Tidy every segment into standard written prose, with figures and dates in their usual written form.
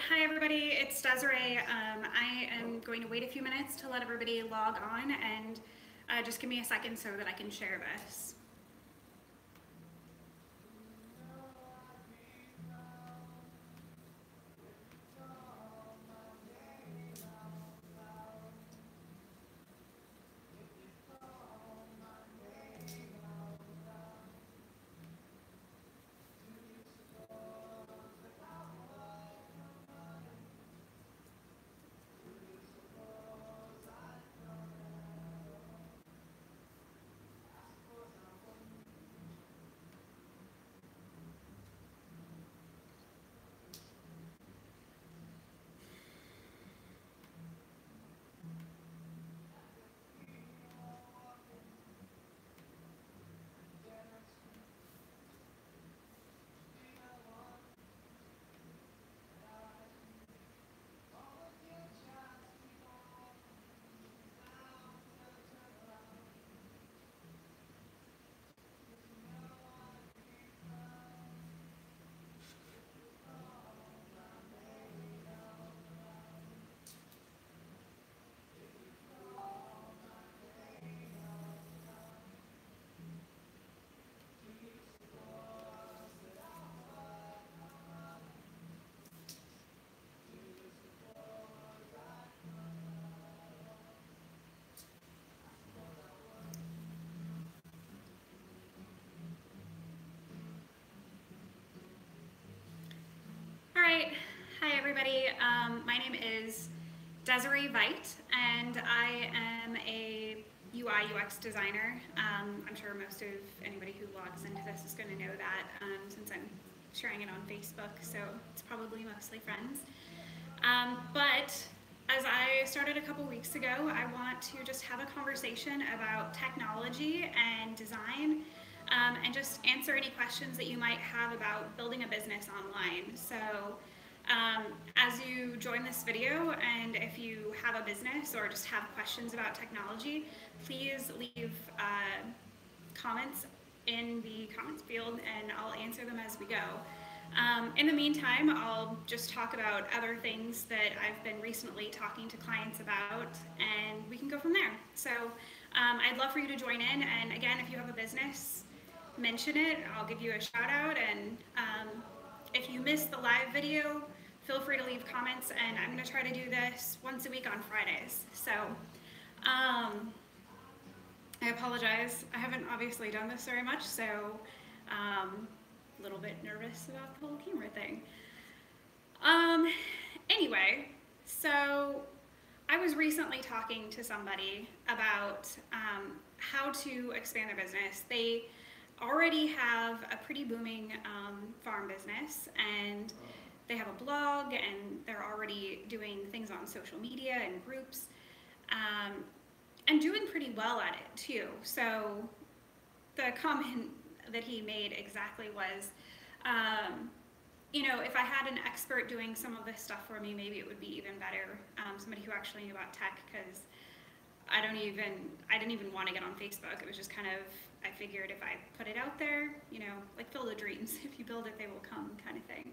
Hi everybody, it's Desarae. I am going to wait a few minutes to let everybody log on and just give me a second so that I can share this. All right, hi everybody. My name is Desarae Veit, and I am a UI UX designer. I'm sure most of anybody who logs into this is going to know that since I'm sharing it on Facebook, so it's probably mostly friends. But as I started a couple weeks ago, I want to just have a conversation about technology and design, and just answer any questions that you might have about building a business online. So as you join this video, and if you have a business or just have questions about technology, please leave comments in the comments field and I'll answer them as we go. In the meantime, I'll just talk about other things that I've been recently talking to clients about, and we can go from there. So I'd love for you to join in, and again, if you have a business, mention it. I'll give you a shout out, and if you missed the live video, feel free to leave comments, and I'm going to try to do this once a week on Fridays. So I apologize. I haven't obviously done this very much, so a little bit nervous about the whole camera thing. Anyway, so I was recently talking to somebody about how to expand their business. They already have a pretty booming farm business, and they have a blog, and they're already doing things on social media and groups, and doing pretty well at it too. So the comment that he made exactly was, you know, if I had an expert doing some of this stuff for me, maybe it would be even better. Somebody who actually knew about tech, because I didn't even want to get on Facebook. It was just kind of, I figured if I put it out there, you know, like fill the dreams. If you build it, they will come, kind of thing.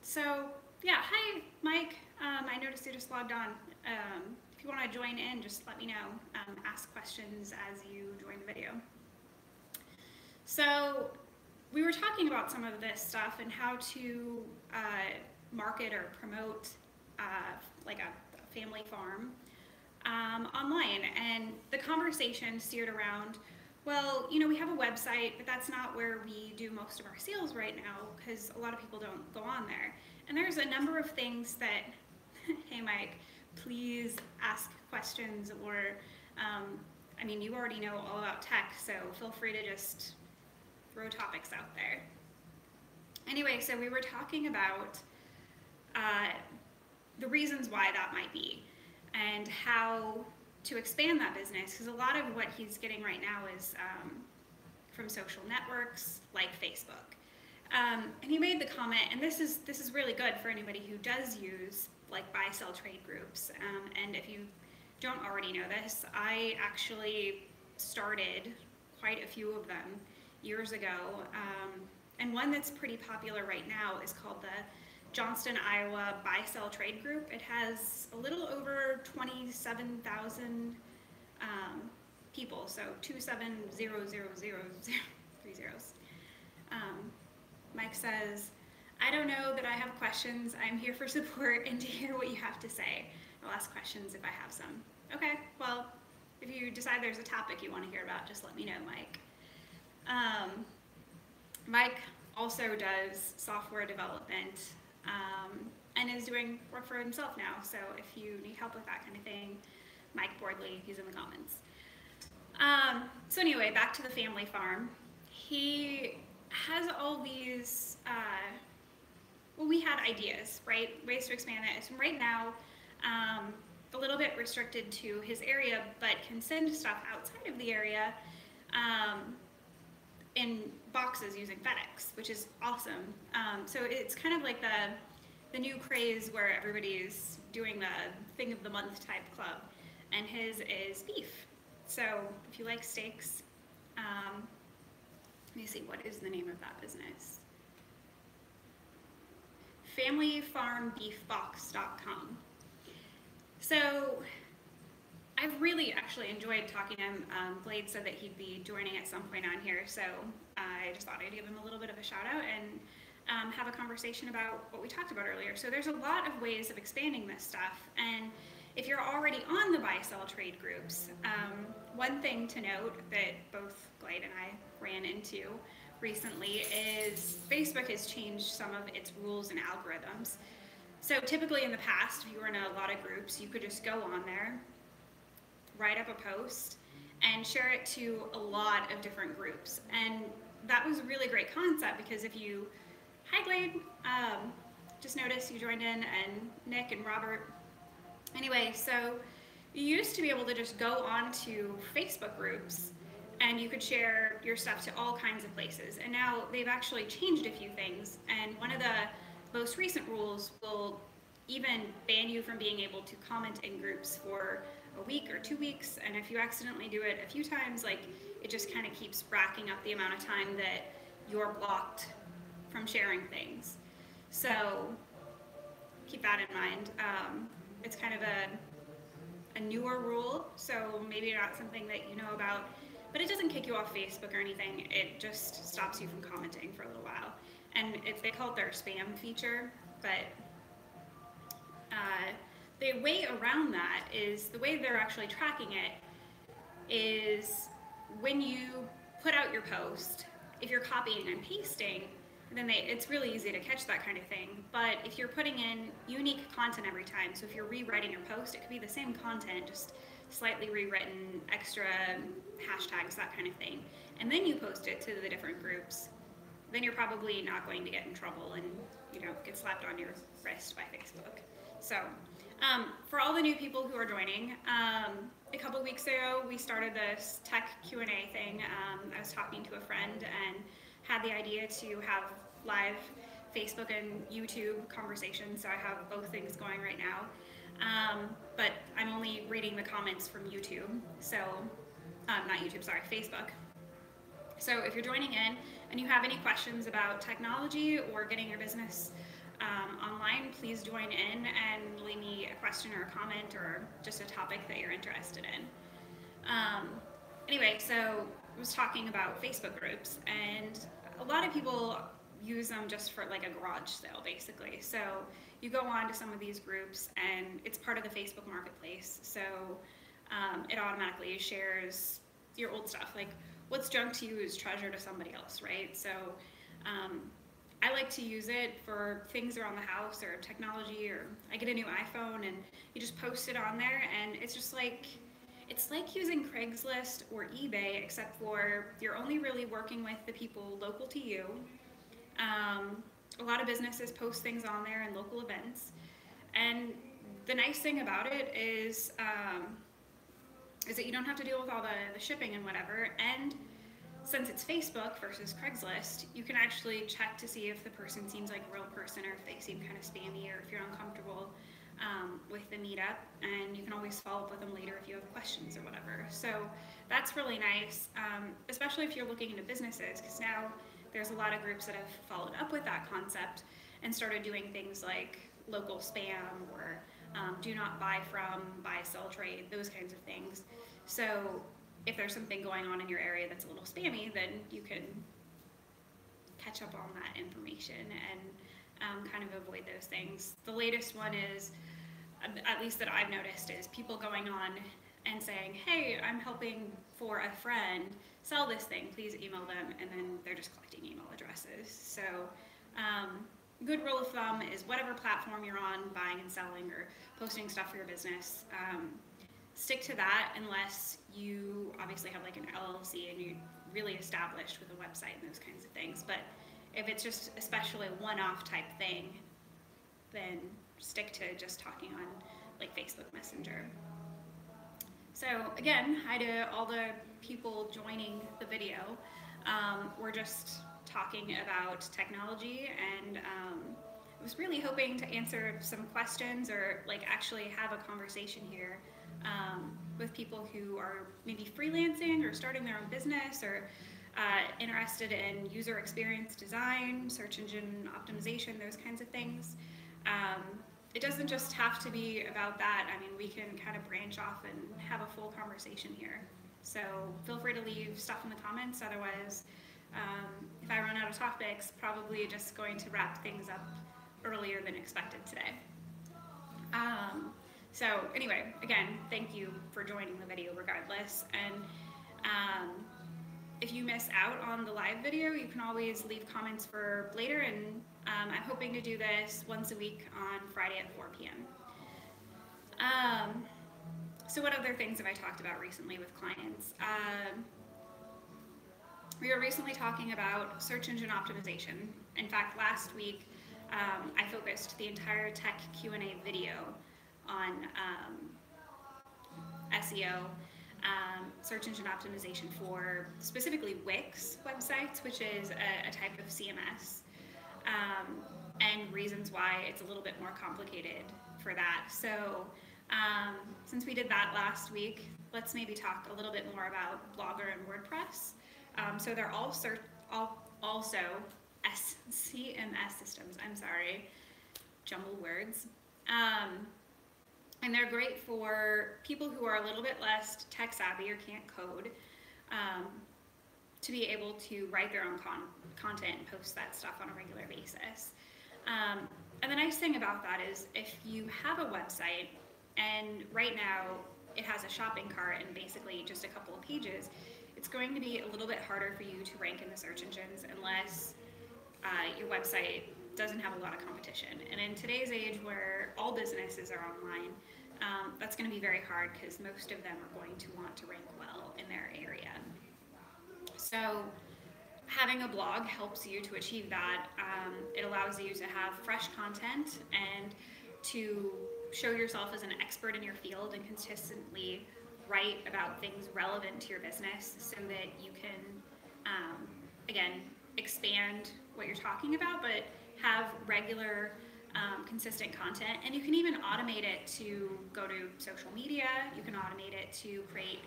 So yeah, hi Mike. I noticed you just logged on. If you want to join in, just let me know. Ask questions as you join the video. So we were talking about some of this stuff and how to market or promote like a family farm online, and the conversation steered around, well, you know, we have a website, but that's not where we do most of our sales right now because a lot of people don't go on there. And there's a number of things that, hey Mike, please ask questions, or I mean, you already know all about tech, so feel free to just throw topics out there. Anyway, so we were talking about the reasons why that might be and how to expand that business, because a lot of what he's getting right now is from social networks like Facebook. And he made the comment, and this is really good for anybody who does use like buy sell trade groups. And if you don't already know this, I actually started quite a few of them years ago, and one that's pretty popular right now is called the Johnston, Iowa buy-sell trade group. It has a little over 27,000 people, so 2700030. Mike says, I don't know that I have questions. I'm here for support and to hear what you have to say. I'll ask questions if I have some. Okay, well, if you decide there's a topic you want to hear about, just let me know, Mike. Mike also does software development and is doing work for himself now. So if you need help with that kind of thing, Mike Bordley, he's in the comments. So anyway, back to the family farm. He has all these, well, we had ideas, right? Ways to expand it. So right now, a little bit restricted to his area, but can send stuff outside of the area in boxes using FedEx, which is awesome. So it's kind of like the new craze where everybody's doing the thing of the month type club, and his is beef. So if you like steaks, let me see, what is the name of that business? familyfarmbeefbox.com. So I've really actually enjoyed talking to him. Blade said that he'd be joining at some point on here, so I just thought I'd give him a little bit of a shout out and have a conversation about what we talked about earlier. So there's a lot of ways of expanding this stuff, and if you're already on the buy-sell trade groups, one thing to note that both Blade and I ran into recently is Facebook has changed some of its rules and algorithms. So typically in the past, if you were in a lot of groups, you could just go on there, write up a post, and share it to a lot of different groups. And that was a really great concept because if you, hi Glade, just noticed you joined in, and Nick and Robert. Anyway, so you used to be able to just go on to Facebook groups and you could share your stuff to all kinds of places. And now they've actually changed a few things. And one of the most recent rules will even ban you from being able to comment in groups for a week or 2 weeks. And if you accidentally do it a few times, like, it just kind of keeps racking up the amount of time that you're blocked from sharing things. So keep that in mind. It's kind of a newer rule, so maybe not something that you know about, but it doesn't kick you off Facebook or anything. It just stops you from commenting for a little while. And they call it their spam feature, but the way around that is, the way they're actually tracking it is when you put out your post, if you're copying and pasting, then it's really easy to catch that kind of thing. But if you're putting in unique content every time, so if you're rewriting your post, it could be the same content, just slightly rewritten, extra hashtags, that kind of thing, and then you post it to the different groups, then you're probably not going to get in trouble and, you know, get slapped on your wrist by Facebook. So for all the new people who are joining, a couple weeks ago we started this tech Q&A thing. I was talking to a friend and had the idea to have live Facebook and YouTube conversations, so I have both things going right now. But I'm only reading the comments from YouTube, so, not YouTube, sorry, Facebook. So if you're joining in and you have any questions about technology or getting your business online, please join in and leave me a question or a comment or just a topic that you're interested in. Anyway, so I was talking about Facebook groups, and a lot of people use them just for like a garage sale, basically. So you go on to some of these groups and it's part of the Facebook marketplace, so it automatically shares your old stuff. Like, what's junk to you is treasure to somebody else, right? So I like to use it for things around the house or technology, or I get a new iPhone and you just post it on there, and it's just like, it's like using Craigslist or eBay, except for you're only really working with the people local to you. A lot of businesses post things on there and local events, and the nice thing about it is that you don't have to deal with all the shipping and whatever. And since it's Facebook versus Craigslist, you can actually check to see if the person seems like a real person or if they seem kind of spammy, or if you're uncomfortable with the meetup, and you can always follow up with them later if you have questions or whatever. So that's really nice, especially if you're looking into businesses, because now there's a lot of groups that have followed up with that concept, and started doing things like local spam or do not buy from, buy, sell, trade, those kinds of things. So if there's something going on in your area that's a little spammy, then you can catch up on that information and kind of avoid those things. The latest one is, at least that I've noticed, is people going on and saying, hey, I'm helping for a friend sell this thing, please email them, and then they're just collecting email addresses. So good rule of thumb is whatever platform you're on, buying and selling or posting stuff for your business, stick to that unless you obviously have like an LLC and you're really established with a website and those kinds of things. But if it's just especially a one-off type thing, then stick to just talking on like Facebook Messenger. So again, hi to all the people joining the video. We're just talking about technology, and I was really hoping to answer some questions or like actually have a conversation here with people who are maybe freelancing or starting their own business or interested in user experience design, search engine optimization, those kinds of things. It doesn't just have to be about that. I mean, we can kind of branch off and have a full conversation here. So feel free to leave stuff in the comments. Otherwise, if I run out of topics, probably just going to wrap things up earlier than expected today. So anyway, again, thank you for joining the video regardless. And if you miss out on the live video, you can always leave comments for later, and I'm hoping to do this once a week on Friday at 4 p.m. So what other things have I talked about recently with clients? We were recently talking about search engine optimization. In fact, last week, I focused the entire tech Q&A video on SEO, search engine optimization for specifically Wix websites, which is a type of CMS, and reasons why it's a little bit more complicated for that. So since we did that last week, let's maybe talk a little bit more about Blogger and WordPress. So they're also CMS systems, I'm sorry, jumbled words. And they're great for people who are a little bit less tech savvy or can't code, to be able to write their own content and post that stuff on a regular basis. And the nice thing about that is if you have a website and right now it has a shopping cart and basically just a couple of pages, it's going to be a little bit harder for you to rank in the search engines unless your website doesn't have a lot of competition. And in today's age where all businesses are online, that's going to be very hard because most of them are going to want to rank well in their area. So having a blog helps you to achieve that. It allows you to have fresh content and to show yourself as an expert in your field and consistently write about things relevant to your business so that you can, again, expand what you're talking about, but have regular, consistent content. And you can even automate it to go to social media. You can automate it to create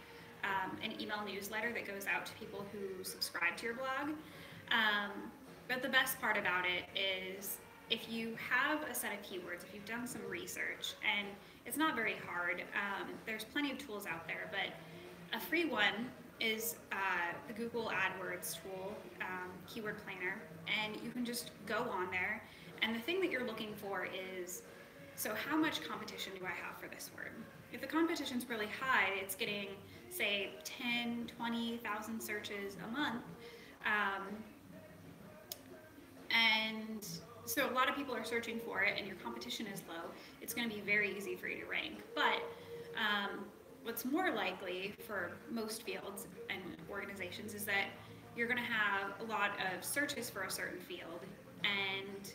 an email newsletter that goes out to people who subscribe to your blog. But the best part about it is if you have a set of keywords, if you've done some research, and it's not very hard, there's plenty of tools out there, but a free one is the Google AdWords tool, Keyword Planner, and you can just go on there, and the thing that you're looking for is, so how much competition do I have for this word? If the competition's really high, it's getting, say, 10, 20,000 searches a month, and so a lot of people are searching for it and your competition is low, it's going to be very easy for you to rank. But what's more likely for most fields and organizations is that you're going to have a lot of searches for a certain field and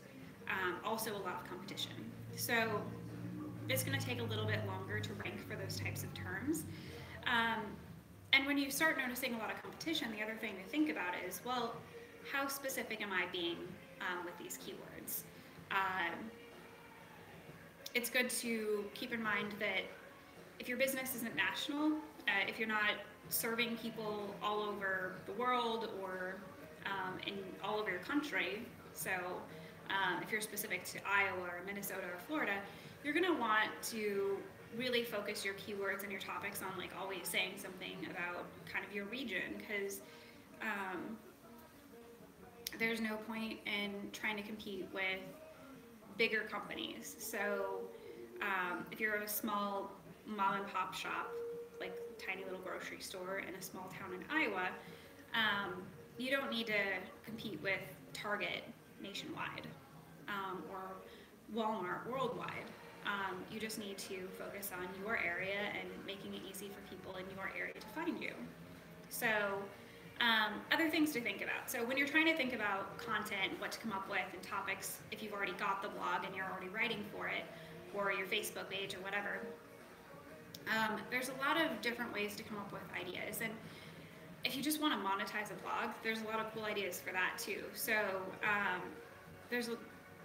also a lot of competition. So it's going to take a little bit longer to rank for those types of terms. And when you start noticing a lot of competition, the other thing to think about is, well, how specific am I being with these keywords? It's good to keep in mind that if your business isn't national, if you're not serving people all over the world or in all over your country, so If you're specific to Iowa or Minnesota or Florida, you're going to want to really focus your keywords and your topics on like always saying something about kind of your region, because there's no point in trying to compete with bigger companies. So if you're a small mom and pop shop, like tiny little grocery store in a small town in Iowa, you don't need to compete with Target nationwide or Walmart worldwide. You just need to focus on your area and making it easy for people in your area to find you. So other things to think about. So when you're trying to think about content, what to come up with, and topics, if you've already got the blog and you're already writing for it, or your Facebook page or whatever, there's a lot of different ways to come up with ideas. And if you just want to monetize a blog, there's a lot of cool ideas for that too. So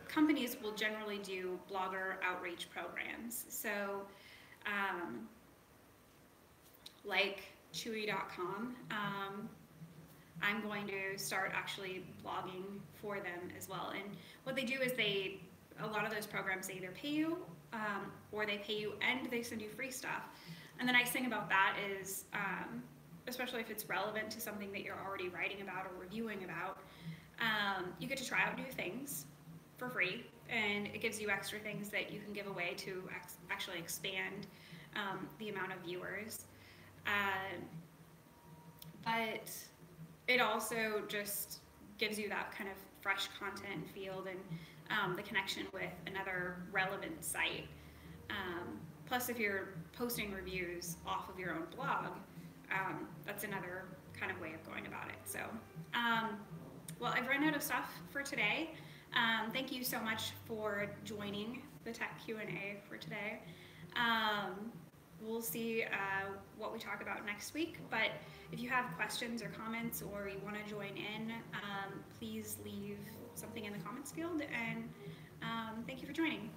companies will generally do blogger outreach programs. So like Chewy.com, I'm going to start actually blogging for them as well. And what they do is a lot of those programs, they either pay you or they pay you and they send you free stuff. And the nice thing about that is, especially if it's relevant to something that you're already writing about or reviewing about, you get to try out new things for free, and it gives you extra things that you can give away to actually expand the amount of viewers. But it also just gives you that kind of fresh content field and the connection with another relevant site. Plus, if you're posting reviews off of your own blog, that's another kind of way of going about it. So, well, I've run out of stuff for today. Thank you so much for joining the Tech Q&A for today. We'll see what we talk about next week, but if you have questions or comments or you want to join in, please leave something in the comments field, and thank you for joining.